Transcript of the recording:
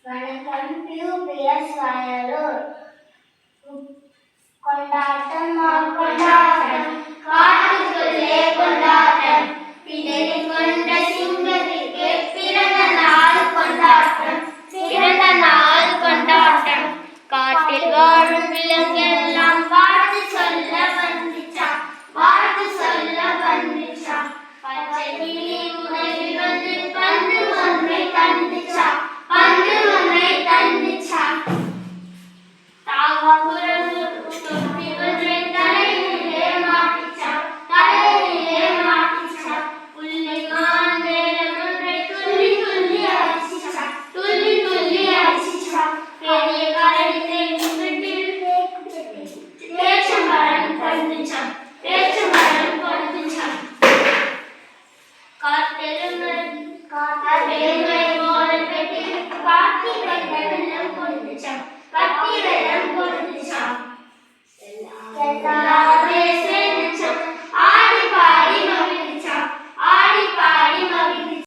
வணக்கம். பிஎஸ் வயலூர். கொண்டாட்டம் கொண்டாட்டம் காட்டுக்குள்ளே கொண்டாட்டம் பிறவி கொண்ட சிங்கத்திற்கு பிறந்த நாள் கொண்டாட்டம் பிறந்த நாள் கொண்டாட்டம் காட்டில் வாழும் விலங்கெல்லாம் வாழ்த்து சொல்ல வந்துச்சா வாழ்த்து சொல்ல வந்துச்சா பச்சை கிளி முதலில் வந்து பந்து ஒன்றை தந்துச்சா பந்து ஒன்றை தந்துச்சா தாவகுரல் தொப்பி ஒன்றை தலையிலே மாட்டிச்சா தலையிலே மாட்டிச்சா புள்ளிமான் மேளம் ஒன்றை துள்ளி துள்ளி அடிச்சிச்சா துள்ளி துள்ளி அடிச்சிச்சா பெரிய கரடி தேங்கில் பேச்சம்பழம் கொடுத்துச்சா பேச்சம்பழம் கொடுத்துச்சா காத்தெருமை போல பெட்டி காட்டி வைத்த வெள்ளம் கொடுத்துச்சா கட்டி வெள்ளம் கொடுத்துச்சா